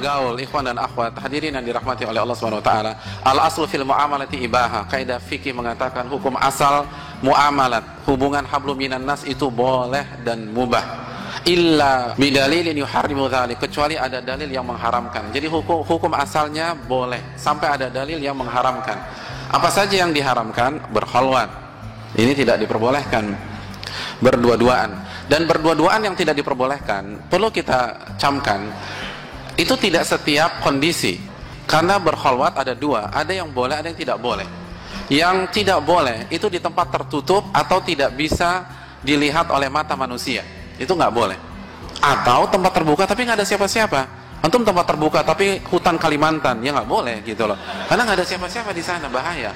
bergaul, ikhwan dan akhwat, hadirin yang dirahmati oleh Allah Subhanahu wa taala. Al aslu fil muamalati ibaha. Kaidah fikih mengatakan hukum asal muamalat, hubungan hablum minan nas itu boleh dan mubah. Illa bidalilin yuharrimu dzalik, kecuali ada dalil yang mengharamkan. Jadi hukum asalnya boleh sampai ada dalil yang mengharamkan. Apa saja yang diharamkan? Berkhalwat. Ini tidak diperbolehkan. Berdua-duaan. Dan berdua-duaan yang tidak diperbolehkan, perlu kita camkan, itu tidak setiap kondisi. Karena berkhalwat ada dua, ada yang boleh, ada yang tidak boleh. Yang tidak boleh itu di tempat tertutup atau tidak bisa dilihat oleh mata manusia, itu nggak boleh. Atau tempat terbuka tapi nggak ada siapa-siapa. Antum tempat terbuka tapi hutan Kalimantan, ya nggak boleh gitu loh, karena nggak ada siapa-siapa di sana, bahaya.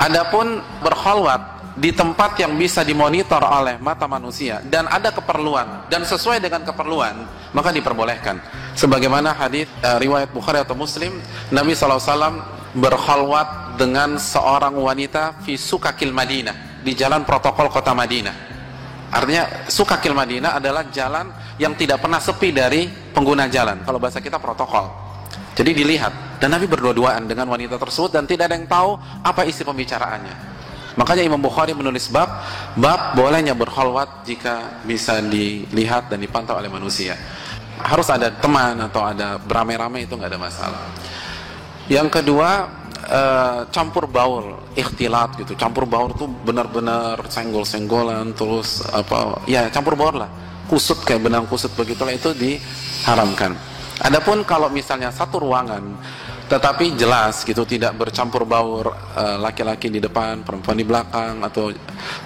Adapun berkhalwat di tempat yang bisa dimonitor oleh mata manusia dan ada keperluan dan sesuai dengan keperluan, maka diperbolehkan. Sebagaimana hadis riwayat Bukhari atau Muslim, Nabi SAW berkhalwat dengan seorang wanita fi sukakil Madinah, di jalan protokol kota Madinah. Artinya sukakil Madinah adalah jalan yang tidak pernah sepi dari pengguna jalan. Kalau bahasa kita protokol. Jadi dilihat, dan Nabi berdua-duaan dengan wanita tersebut dan tidak ada yang tahu apa isi pembicaraannya. Makanya Imam Bukhari menulis bab bolehnya berkhalwat jika bisa dilihat dan dipantau oleh manusia. Harus ada teman atau ada beramai-ramai, itu nggak ada masalah. Yang kedua, campur baur, ikhtilat gitu. Campur baur tuh benar-benar senggol-senggolan, terus campur baur lah. Kusut kayak benang kusut begitulah, itu diharamkan. Adapun kalau misalnya satu ruangan tetapi jelas gitu tidak bercampur baur, laki-laki di depan, perempuan di belakang, atau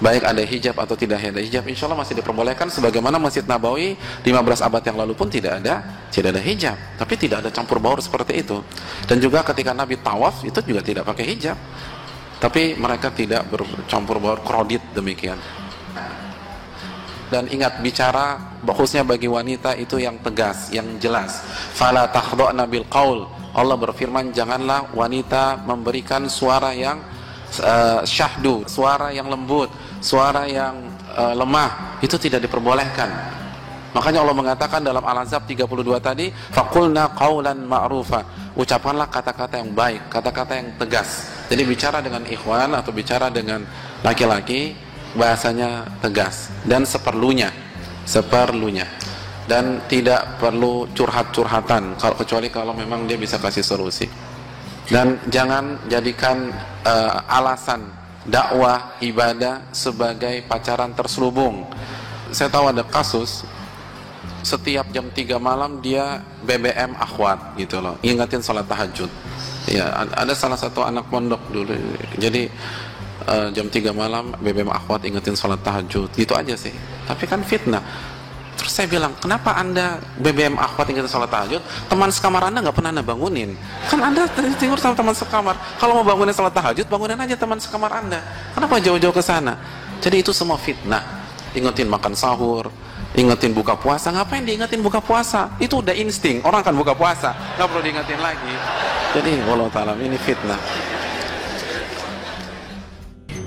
baik ada hijab atau tidak ada hijab, insya Allah masih diperbolehkan. Sebagaimana Masjid Nabawi 15 abad yang lalu pun tidak ada hijab, tapi tidak ada campur baur seperti itu. Dan juga ketika Nabi tawaf itu juga tidak pakai hijab, tapi mereka tidak bercampur baur, krodit demikian. Dan ingat, bicara khususnya bagi wanita itu yang tegas, yang jelas. Fala takhda'na bil qaul. Allah berfirman, janganlah wanita memberikan suara yang syahdu, suara yang lembut, suara yang lemah, itu tidak diperbolehkan. Makanya Allah mengatakan dalam Al-Ahzab 32 tadi, faqulna qaulan ma'rufa, ucapkanlah kata-kata yang baik, kata-kata yang tegas. Jadi bicara dengan ikhwan atau bicara dengan laki-laki, bahasanya tegas dan seperlunya, dan tidak perlu curhat-curhatan, kecuali kalau memang dia bisa kasih solusi. Dan jangan jadikan alasan dakwah ibadah sebagai pacaran terselubung. Saya tahu ada kasus setiap jam 3 malam dia BBM akhwat gitu loh, ingetin sholat tahajud. Ya, ada salah satu anak pondok dulu, jadi jam 3 malam BBM akhwat ingetin sholat tahajud, gitu aja sih. Tapi kan fitnah. Terus saya bilang, kenapa anda BBM akhwat ingetin sholat tahajud, teman sekamar anda nggak pernah anda bangunin? Kan anda tidur sama teman sekamar, kalau mau bangunin sholat tahajud, bangunin aja teman sekamar anda, kenapa jauh-jauh ke sana? Jadi itu semua fitnah. Ingetin makan sahur, ingetin buka puasa. Ngapain diingetin buka puasa? Itu udah insting, orang kan buka puasa, nggak perlu diingetin lagi. Jadi wallahu ta'ala, ini fitnah.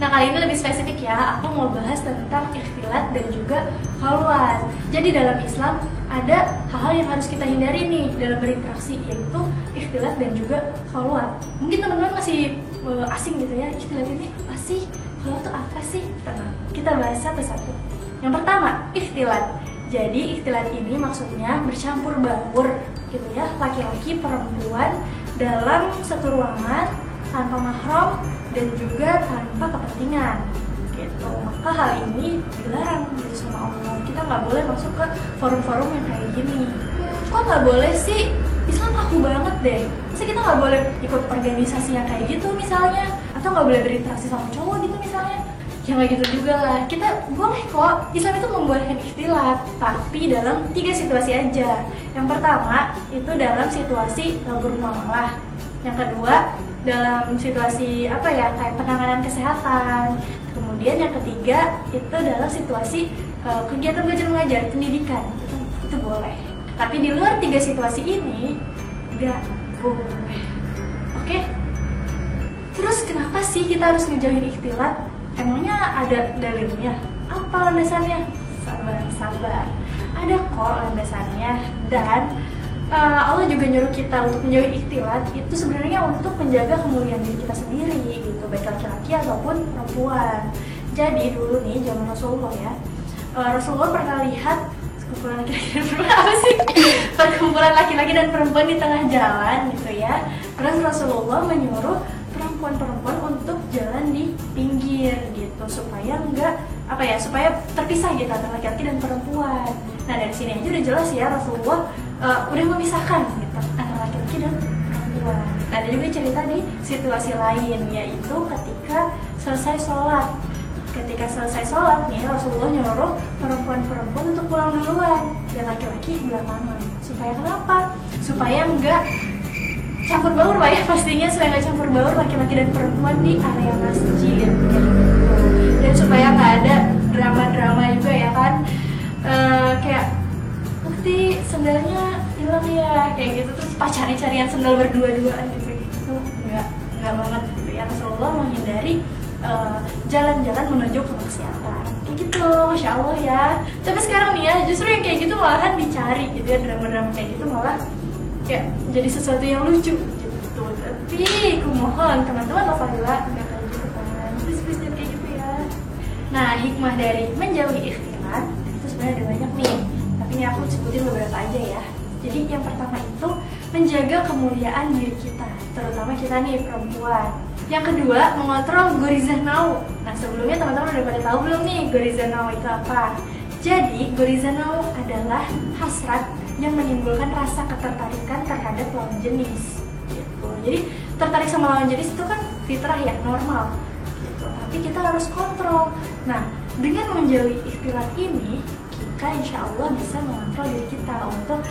Nah, kali ini lebih spesifik ya, aku mau bahas tentang ikhtilat dan juga khalwat. Jadi dalam Islam ada hal-hal yang harus kita hindari nih dalam berinteraksi, yaitu ikhtilat dan juga khalwat. Mungkin teman-teman masih asing gitu ya, ikhtilat ini apa sih? Khalwat itu apa sih? Tenang, kita bahas satu-satu. Yang pertama, ikhtilat. Jadi ikhtilat ini maksudnya bercampur baur gitu ya, laki-laki perempuan dalam satu ruangan tanpa mahram dan juga tanpa kepentingan gitu. Maka hal ini dilarang gitu sama Allah. Kita nggak boleh masuk ke forum-forum yang kayak gini. Kok nggak boleh sih? Islam kaku banget deh. Masa kita nggak boleh ikut organisasi yang kayak gitu misalnya, atau nggak boleh berinteraksi sama cowok gitu misalnya? Ya nggak gitu juga lah. Kita boleh kok. Islam itu membolehkan ikhtilat, tapi dalam 3 situasi aja. Yang pertama itu dalam situasi bermuamalah. Yang kedua dalam situasi kayak penanganan kesehatan. Kemudian yang ketiga itu dalam situasi kegiatan belajar mengajar, pendidikan, itu boleh. Tapi di luar 3 situasi ini nggak boleh. Oke? Terus kenapa sih kita harus ngejauhin ikhtilat? Emangnya ada dalilnya? Apa landasannya? Sabar. Ada kok landasannya, dan Allah juga nyuruh kita untuk menjauhi ikhtilat itu sebenarnya untuk menjaga kemuliaan diri kita sendiri gitu, baik laki-laki ataupun perempuan. Jadi dulu nih zaman Rasulullah ya, Rasulullah pernah lihat perkumpulan laki-laki dan perempuan apa sih? Perkumpulan laki-laki dan perempuan di tengah jalan gitu ya. Terus Rasulullah menyuruh perempuan-perempuan untuk jalan di pinggir gitu supaya supaya terpisah gitu antara laki-laki dan perempuan. Nah dari sini aja udah jelas ya Rasulullah udah memisahkan gitu antara laki-laki dan perempuan. Nah ada juga cerita di situasi lain, yaitu ketika selesai sholat. Ketika selesai sholat nih Rasulullah nyuruh perempuan-perempuan untuk pulang duluan dan laki-laki belakangan. Supaya kenapa? Supaya enggak campur baur lah ya pastinya, supaya nggak campur baur laki-laki dan perempuan di area masjid gitu. Dan supaya nggak ada drama-drama juga ya kan, kayak bukti sendalnya hilang ya kayak gitu, terus cari-carian sendal berdua-duaan gitu nggak banget gitu ya. Rasulullah menghindari jalan-jalan menuju kemaksiatan kayak gitu, masya Allah ya. Tapi sekarang nih ya justru yang kayak gitu malahan dicari gitu ya, drama-drama kayak gitu malah kayak jadi sesuatu yang lucu gitu. Tapi kumohon teman-teman Nofalila nggak kayak gitu kan, please jangan kayak gitu ya. Nah hikmah dari menjauhi ikhtilat itu sebenarnya ada banyak nih, tapi ini aku sebutin beberapa aja ya. Jadi yang pertama itu menjaga kemuliaan diri kita, terutama kita nih perempuan. Yang kedua, mengontrol gorizah nau. Nah sebelumnya teman-teman udah pada tahu belum nih gorizah nau itu apa? Jadi gorizah nau adalah hasrat yang menimbulkan rasa ketertarikan terhadap lawan jenis gitu. Jadi tertarik sama lawan jenis itu kan fitrah ya, normal gitu. Tapi kita harus kontrol. Nah dengan menjauhi ikhtilat ini kita insya Allah bisa mengontrol diri kita untuk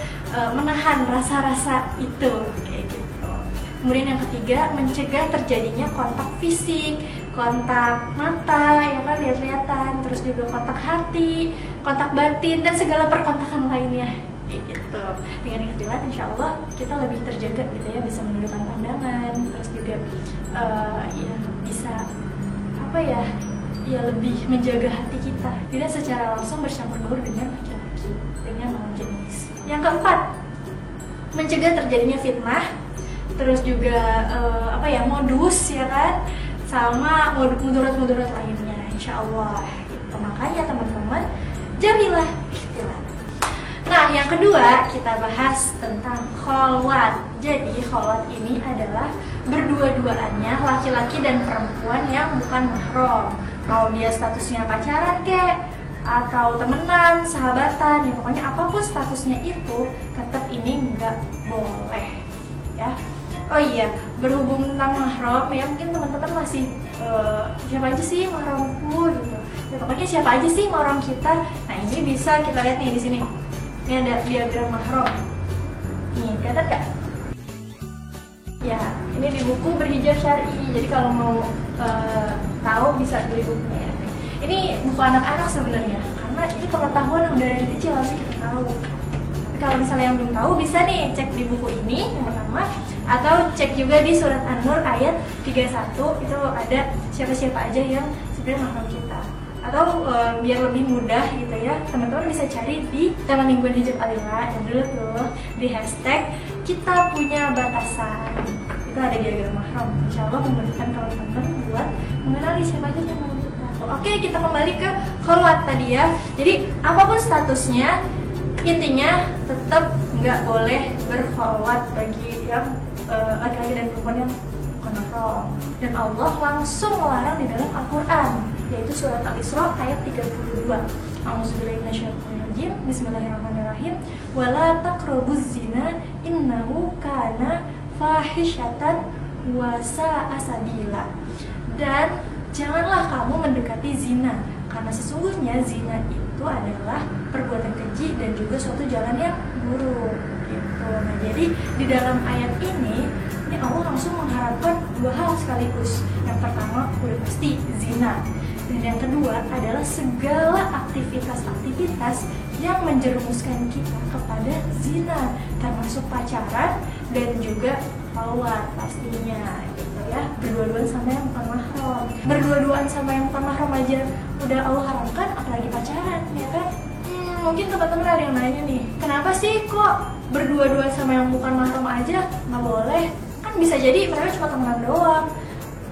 menahan rasa-rasa itu kayak gitu. Kemudian yang ketiga, mencegah terjadinya kontak fisik, kontak mata, ya kan lihat-lihatan, terus juga kontak hati, kontak batin, dan segala perkontakan lainnya. Gitu. Dengan ikhtilat, insya Allah kita lebih terjaga gitu ya, bisa menundukkan pandangan, terus juga ya bisa lebih menjaga hati kita, tidak secara langsung bercampur baur dengan laki-laki, dengan lawan jenis. Yang keempat, mencegah terjadinya fitnah. Terus juga modus ya kan, sama mudarat-mudarat lainnya insya Allah gitu. Makanya teman-teman jadilah ikhtilat. Nah yang kedua kita bahas tentang kholwat. Jadi kholwat ini adalah berdua-duaannya laki-laki dan perempuan yang bukan mahram. Mau dia statusnya pacaran kek atau temenan, sahabatan, ya pokoknya apapun statusnya itu tetap ini nggak boleh ya. Oh iya, berhubung tentang mahram ya, mungkin teman-teman masih siapa aja sih mahramku gitu. Ya pokoknya siapa aja sih mahram kita. Nah ini bisa kita lihat nih di sini. Ini ada diagram mahram. Nih, kelihatan nggak? Ya, ini di buku Berhijab Syar'i. Jadi kalau mau tahu bisa beli bukunya. Ini buku anak-anak sebenarnya, karena ini pengetahuan yang udah dari kecil harus kita tahu. Kalau misalnya yang belum tahu bisa nih cek di buku ini yang pertama, atau cek juga di surat An-Nur ayat 31 itu ada siapa-siapa aja yang sebenarnya mahram kita. Atau biar lebih mudah gitu ya, teman-teman bisa cari di Taman Mingguan Hijab Alila yang dulu tuh di hashtag kita punya batasan. Itu ada diagram mahram. Insya Allah memudahkan kalau teman-teman buat mengenali siapa aja yang mahram kita. Oke, kita kembali ke kholwat tadi ya. Jadi apapun statusnya, intinya tetap nggak boleh berkholwat bagi yang laki-laki dan perempuan yang bukan mahram. Dan Allah langsung melarang di dalam Al-Quran, yaitu surat Al-Isra ayat 32. A'udzubillahi minasyaitonir rajim. Bismillahirrahmanirrahim. Wala taqrabuz zina innahu kana fahisyatan wa sa'a sabila. Dan janganlah kamu mendekati zina, karena sesungguhnya zina itu adalah perbuatan keji dan juga suatu jalan yang buruk gitu. Nah jadi di dalam ayat ini Allah langsung mengharapkan dua hal sekaligus. Yang pertama udah pasti zina, dan yang kedua adalah segala aktivitas-aktivitas yang menjerumuskan kita kepada zina, termasuk pacaran dan juga kholwat pastinya gitu ya. Berdua-duaan sama yang bukan mahram. Berdua-duaan sama yang bukan mahram aja udah Allah haramkan, apalagi pacaran ya kan. Mungkin teman-teman ada yang nanya nih, kenapa sih kok berdua-dua sama yang bukan mahram aja nggak boleh? Kan bisa jadi mereka cuma temenan doang,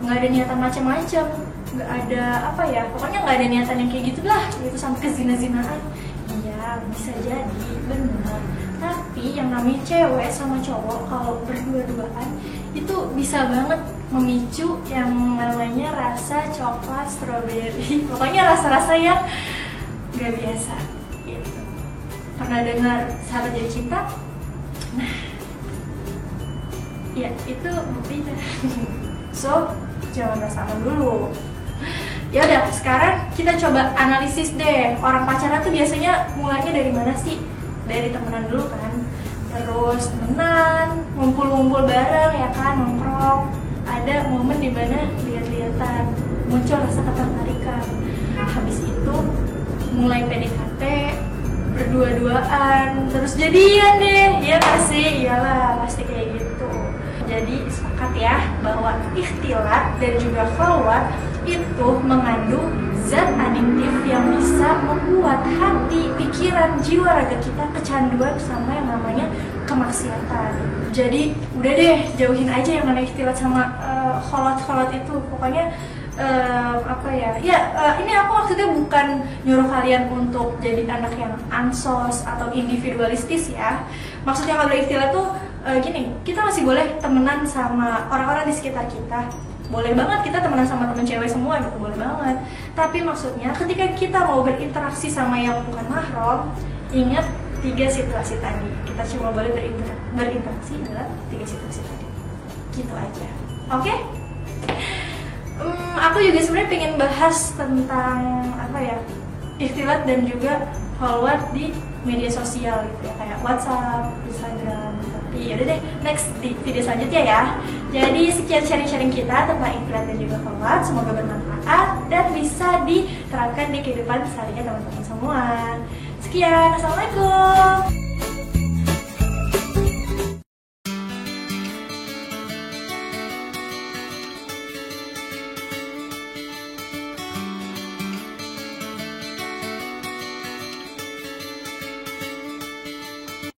nggak ada niatan macam-macam, nggak ada apa ya, pokoknya nggak ada niatan yang kayak gitu lah, gitu sampai ke zina-zinaan. Iya, bisa jadi, benar. Tapi yang namanya cewek sama cowok kalau berdua-duaan itu bisa banget memicu yang namanya rasa coklat strawberry. Pokoknya rasa-rasa yang nggak biasa gitu. Pernah dengar sahabat jadi cinta? Nah, ya itu buktinya. So, jangan rasa aman dulu. Ya udah, sekarang kita coba analisis deh. Orang pacaran tuh biasanya mulainya dari mana sih? Dari temenan dulu kan. Terus temenan, ngumpul-ngumpul bareng ya kan, nongkrong. Ada momen dimana lihat-lihatan, muncul rasa ketertarikan. Habis itu mulai PDKT, berdua-duaan, terus jadian deh. Iya pasti, iyalah pasti kayak gitu. Jadi sepakat ya bahwa ikhtilat dan juga khalwat itu mengandung zat adiktif yang bisa membuat hati, pikiran, jiwa raga kita kecanduan sama yang namanya kemaksiatan. Jadi udah deh, jauhin aja yang namanya ikhtilat sama khalwat itu. Pokoknya apa ya? Ini aku maksudnya bukan nyuruh kalian untuk jadi anak yang ansos atau individualistis ya. Maksudnya kalau ikhtilat tuh gini, kita masih boleh temenan sama orang-orang di sekitar kita. Boleh banget kita temenan sama temen cewek semua gitu, boleh banget. Tapi maksudnya ketika kita mau berinteraksi sama yang bukan mahram, ingat 3 situasi tadi. Kita cuma boleh berinteraksi dalam 3 situasi tadi. Gitu aja. Oke? Aku juga sebenarnya pengen bahas tentang apa ya, ikhtilat dan juga khalwat di media sosial gitu ya, kayak WhatsApp, Instagram. Tapi yaudah deh, next di video selanjutnya ya. Jadi sekian sharing-sharing kita tentang ikhtilat dan juga khalwat. Semoga bermanfaat dan bisa diterapkan di kehidupan sehari-hari teman-teman semua. Sekian, assalamualaikum.